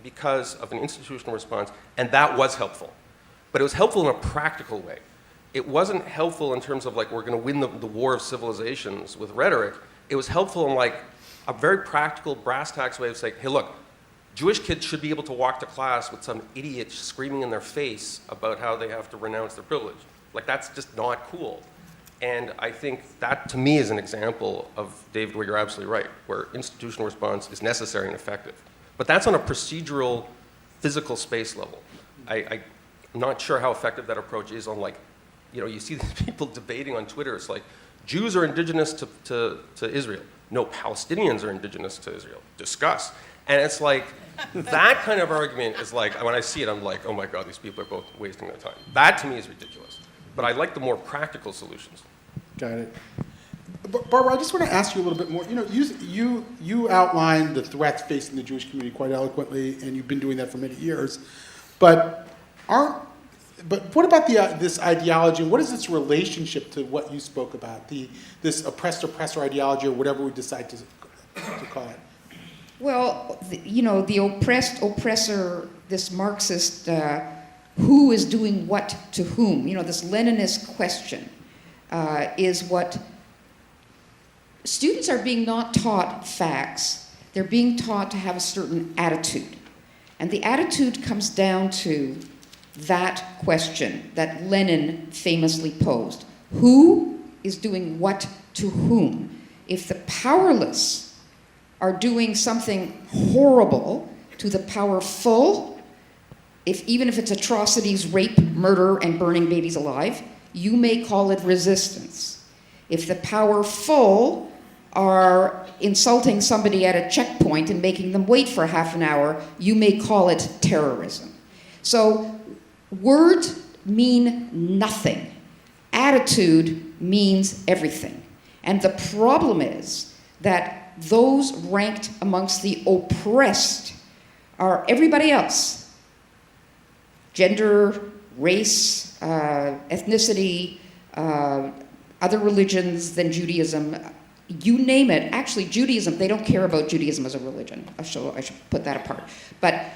because of an institutional response, and that was helpful. But it was helpful in a practical way. It wasn't helpful in terms of like, we're going to win the war of civilizations with rhetoric. It was helpful in like a very practical brass tacks way of saying, hey, look, Jewish kids should be able to walk to class with some idiot screaming in their face about how they have to renounce their privilege. Like, that's just not cool. And I think that, to me, is an example of, David, where you're absolutely right, where institutional response is necessary and effective. But that's on a procedural, physical space level. I'm not sure how effective that approach is on, like, you see these people debating on Twitter. It's like, Jews are indigenous to Israel. No, Palestinians are indigenous to Israel. Discuss. And it's like, that kind of argument is like, when I see it, I'm like, oh my God, these people are both wasting their time. That to me is ridiculous. But I like the more practical solutions. Got it. Barbara, I just want to ask you a little bit more. You outlined the threats facing the Jewish community quite eloquently, and you've been doing that for many years. But what about this ideology, and what is its relationship to what you spoke about, this oppressor ideology, or whatever we decide to call it? Well, the oppressed, oppressor, this Marxist, who is doing what to whom, this Leninist question is what students are being not taught facts. They're being taught to have a certain attitude. And the attitude comes down to that question that Lenin famously posed. Who is doing what to whom? If the powerless are doing something horrible to the powerful, even if it's atrocities, rape, murder, and burning babies alive, you may call it resistance. If the powerful are insulting somebody at a checkpoint and making them wait for half an hour, you may call it terrorism. So words mean nothing. Attitude means everything. And the problem is that those ranked amongst the oppressed are everybody else. Gender, race, ethnicity, other religions than Judaism, you name it. Actually, Judaism, they don't care about Judaism as a religion. I should put that apart. But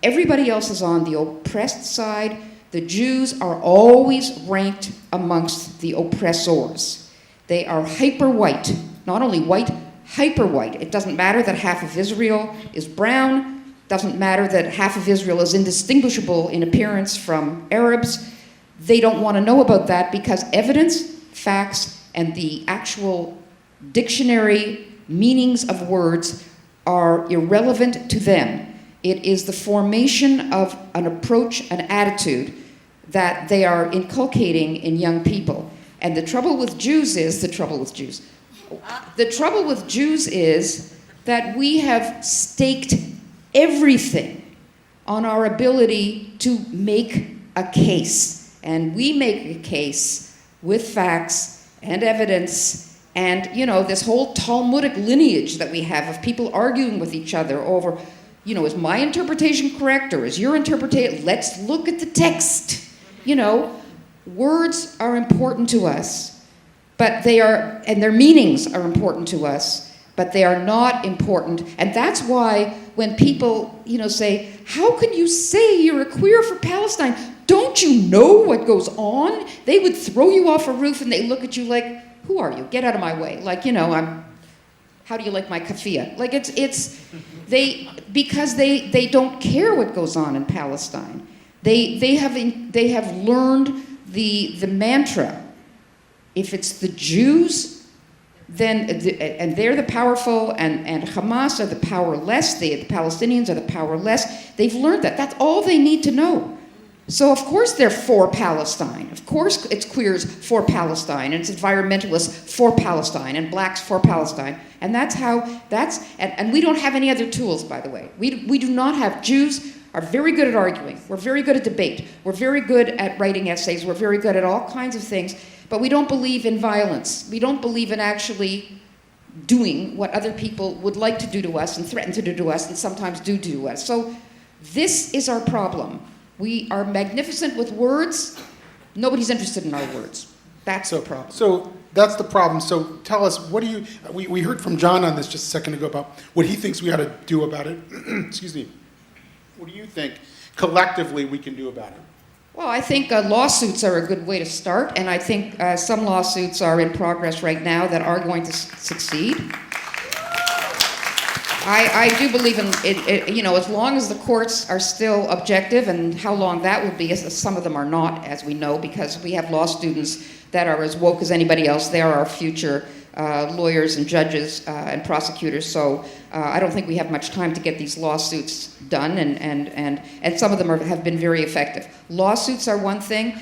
everybody else is on the oppressed side. The Jews are always ranked amongst the oppressors. They are hyper-white. Not only white, hyper-white. It doesn't matter that half of Israel is brown. Doesn't matter that half of Israel is indistinguishable in appearance from Arabs. They don't want to know about that because evidence, facts, and the actual dictionary meanings of words are irrelevant to them. It is the formation of an approach, an attitude that they are inculcating in young people. And the trouble with Jews is that we have staked everything on our ability to make a case. And we make a case with facts and evidence and, this whole Talmudic lineage that we have of people arguing with each other over, is my interpretation correct or is your interpretation? Let's look at the text. Words are important to us, but and their meanings are important to us, but they are not important. And that's why when people, say, how can you say you're a queer for Palestine? Don't you know what goes on? They would throw you off a roof and they look at you like, who are you? Get out of my way. Like, how do you like my kafia? Like because they don't care what goes on in Palestine. They have learned the mantra. If it's the Jews, then and they're the powerful, and Hamas are the powerless. The Palestinians are the powerless. They've learned that. That's all they need to know. So of course they're for Palestine. Of course it's queers for Palestine, and it's environmentalists for Palestine, and blacks for Palestine. And and we don't have any other tools, by the way. We do not have. Jews are very good at arguing. We're very good at debate. We're very good at writing essays. We're very good at all kinds of things. But we don't believe in violence. We don't believe in actually doing what other people would like to do to us and threaten to do to us and sometimes do to us. So this is our problem. We are magnificent with words. Nobody's interested in our words. That's the problem. So that's the problem. So tell us, we heard from John on this just a second ago about what he thinks we ought to do about it. Excuse me. What do you think collectively we can do about it? Well, I think lawsuits are a good way to start, and I think some lawsuits are in progress right now that are going to succeed. I do believe in it, as long as the courts are still objective, and how long that will be, some of them are not, as we know, because we have law students that are as woke as anybody else. They are our future lawyers and judges and prosecutors, so I don't think we have much time to get these lawsuits done, and some of them have been very effective. Lawsuits are one thing.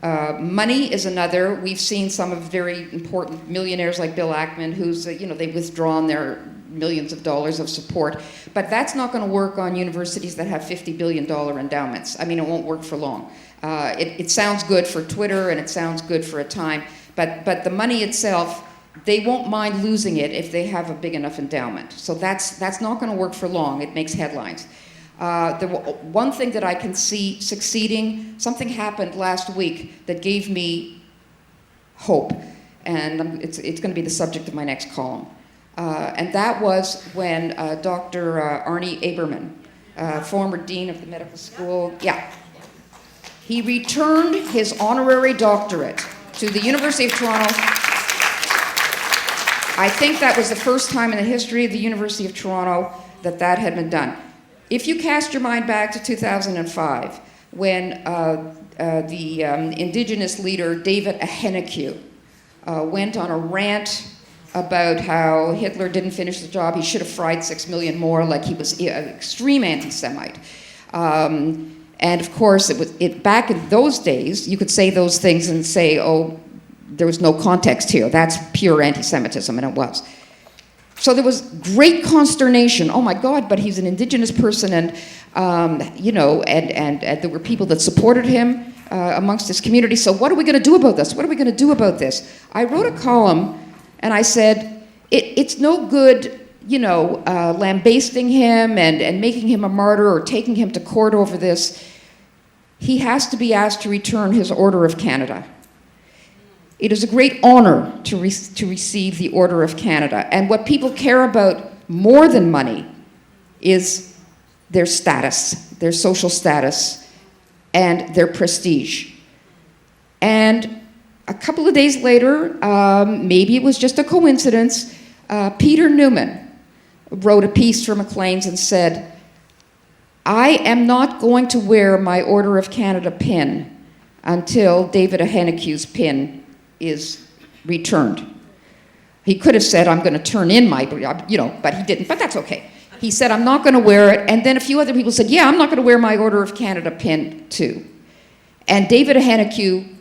Money is another. We've seen some of very important millionaires like Bill Ackman, who's, they've withdrawn their millions of dollars of support. But that's not going to work on universities that have $50 billion endowments. I mean, it won't work for long. It sounds good for Twitter and it sounds good for a time, but the money itself, they won't mind losing it if they have a big enough endowment. So that's not going to work for long. It makes headlines. One thing that I can see succeeding, something happened last week that gave me hope, and it's going to be the subject of my next column. And that was when Dr. Arnie Aberman, former dean of the medical school, he returned his honorary doctorate to the University of Toronto. I think that was the first time in the history of the University of Toronto that had been done. If you cast your mind back to 2005, when the Indigenous leader David Ahenekyu went on a rant about how Hitler didn't finish the job, he should have fried 6 million more, like he was an extreme anti-Semite. And of course, back in those days, you could say those things and say, oh, there was no context here. That's pure anti-Semitism, and it was. So there was great consternation. Oh my God, but he's an Indigenous person, and and there were people that supported him amongst his community. So what are we going to do about this? What are we going to do about this? I wrote a column, and I said, it's no good, lambasting him and making him a martyr or taking him to court over this. He has to be asked to return his Order of Canada. It is a great honor to receive the Order of Canada. And what people care about more than money is their status, their social status, and their prestige. And a couple of days later, maybe it was just a coincidence, Peter Newman wrote a piece for Maclean's and said, I am not going to wear my Order of Canada pin until David Ahenekyu's pin is returned. He could have said, I'm going to turn in my, but he didn't, but that's okay. He said, I'm not going to wear it, and then a few other people said, yeah, I'm not going to wear my Order of Canada pin too. And David Ahenekyu,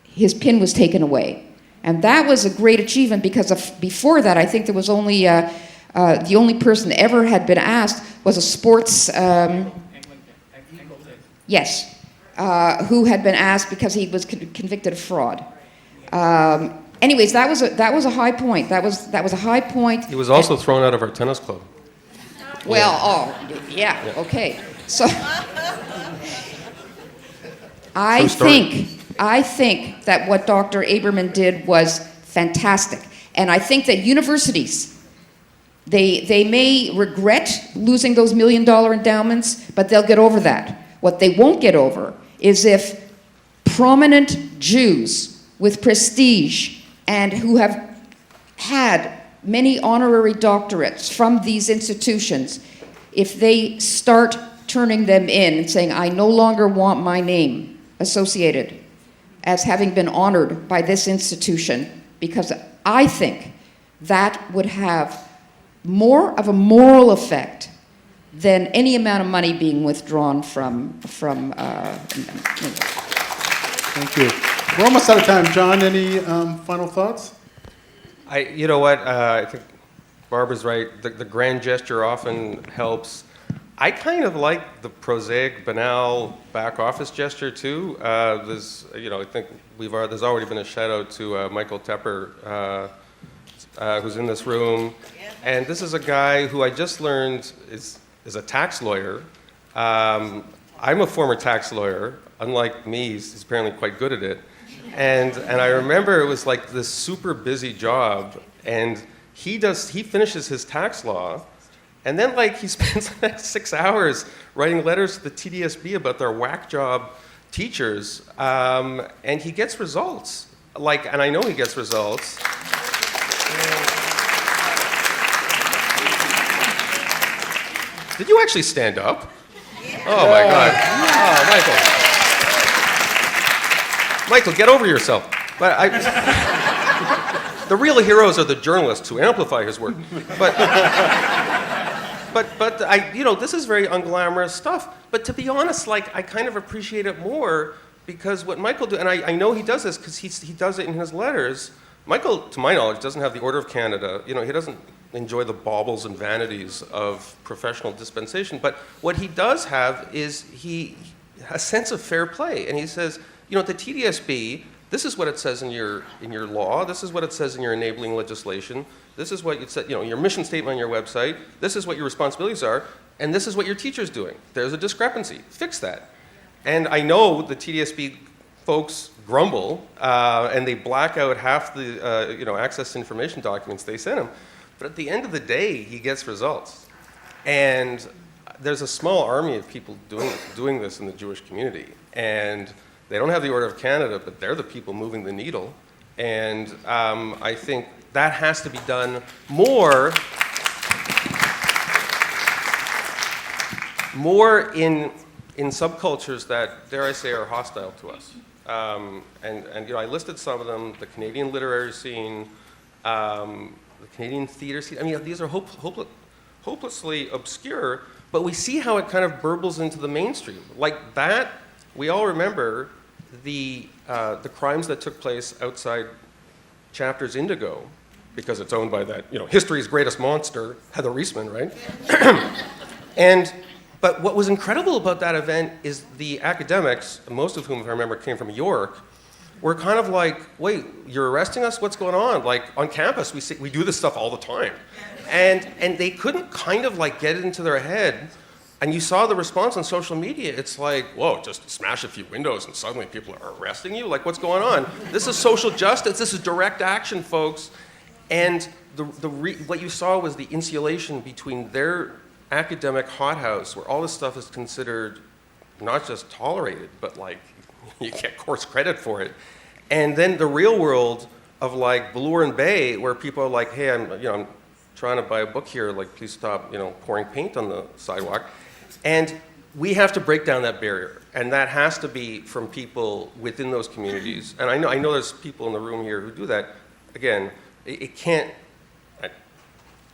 his pin was taken away. And that was a great achievement because before that, I think there was only, the only person ever had been asked was a sports, yes, who had been asked because he was convicted of fraud. Anyways, that was a high point. That was a high point. He was also thrown out of our tennis club. Well, yeah, okay. So I think that what Dr. Aberman did was fantastic. And I think that universities, they may regret losing those $1 million endowments, but they'll get over that. What they won't get over is if prominent Jews with prestige and who have had many honorary doctorates from these institutions, if they start turning them in and saying, I no longer want my name associated as having been honored by this institution, because I think that would have more of a moral effect than any amount of money being withdrawn from Thank you. We're almost out of time. John, any final thoughts? You know what? I think Barbara's right. The grand gesture often helps. I kind of like the prosaic, banal back office gesture too. There's, I think there's already been a shout out to Michael Tepper, who's in this room, and this is a guy who I just learned is a tax lawyer. I'm a former tax lawyer. Unlike me, he's apparently quite good at it. And I remember it was like this super busy job, and he finishes his tax law, and then he spends the next 6 hours writing letters to the TDSB about their whack job teachers, and he gets results. And I know he gets results. Did you actually stand up? Oh my God. Oh, Michael. Michael, get over yourself. But the real heroes are the journalists who amplify his work. But this is very unglamorous stuff. But to be honest, I kind of appreciate it more because what Michael do, and I know he does this because he does it in his letters. Michael, to my knowledge, doesn't have the Order of Canada. You know, he doesn't enjoy the baubles and vanities of professional dispensation. But what he does have is a sense of fair play. And he says, you know, at the TDSB, this is what it says in your law. This is what it says in your enabling legislation. This is what you said, you know, your mission statement on your website. This is what your responsibilities are. And this is what your teacher's doing. There's a discrepancy. Fix that. And I know the TDSB folks grumble, and they black out half the access to information documents they send him. But at the end of the day, he gets results. And there's a small army of people doing this in the Jewish community. And they don't have the Order of Canada, but they're the people moving the needle. And I think that has to be done more in subcultures that, dare I say, are hostile to us. And you know, I listed some of them: the Canadian literary scene, the Canadian theater scene. I mean, these are hopelessly obscure, but we see how it kind of burbles into the mainstream. Like that, we all remember the crimes that took place outside Chapters Indigo, because it's owned by that, you know, history's greatest monster, Heather Reisman, right? But what was incredible about that event is the academics, most of whom, if I remember, came from York, were kind of like, wait, you're arresting us? What's going on? Like, on campus, we do this stuff all the time. And they couldn't kind of like get it into their head. And you saw the response on social media. It's like, whoa, just smash a few windows and suddenly people are arresting you? Like, what's going on? This is social justice. This is direct action, folks. And what you saw was the insulation between their academic hothouse, where all this stuff is considered not just tolerated, but like you get course credit for it, and then the real world of like Bloor and Bay, where people are like, hey, I'm trying to buy a book here, like please stop, you know, pouring paint on the sidewalk. And we have to break down that barrier, and that has to be from people within those communities. And I know there's people in the room here who do that. Again, it can't. I'm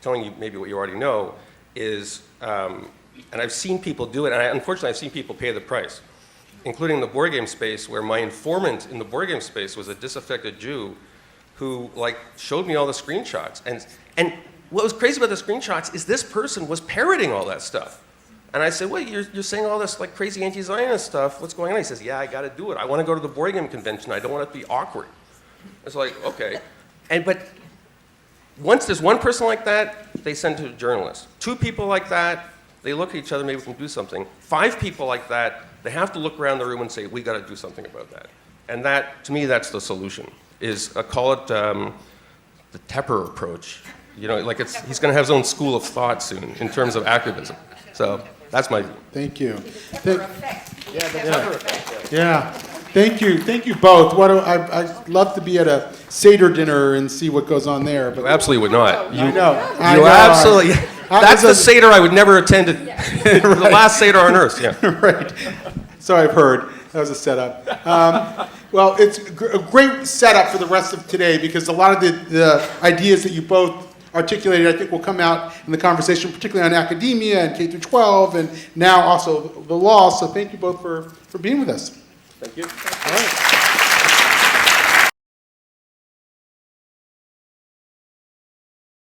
telling you maybe what you already know is, and I've seen people do it, and unfortunately I've seen people pay the price, including the board game space, where my informant in the board game space was a disaffected Jew who like showed me all the screenshots. And what was crazy about the screenshots is this person was parroting all that stuff. And I said, wait, you're saying all this like crazy anti-Zionist stuff, what's going on? He says, yeah, I gotta do it. I wanna go to the board game convention, I don't want it to be awkward. It's like, okay. But once there's one person like that, they send to a journalist. 2 people like that, they look at each other, maybe we can do something. 5 people like that, they have to look around the room and say, we gotta do something about that. And that, to me, that's the solution, is call it the Tepper approach. You know, like he's gonna have his own school of thought soon in terms of activism. So that's my view. Thank you. Yeah. Thank you both. I'd love to be at a Seder dinner and see what goes on there. But You absolutely would not. I know. Absolutely. That's the Seder I would never attend. The last Seder on earth. Yeah. Right. So I've heard. That was a setup. Well, it's a great setup for the rest of today, because a lot of the ideas that you both articulated, I think, will come out in the conversation, particularly on academia and K-12, and now also the law. So thank you both for being with us. Thank you. All right.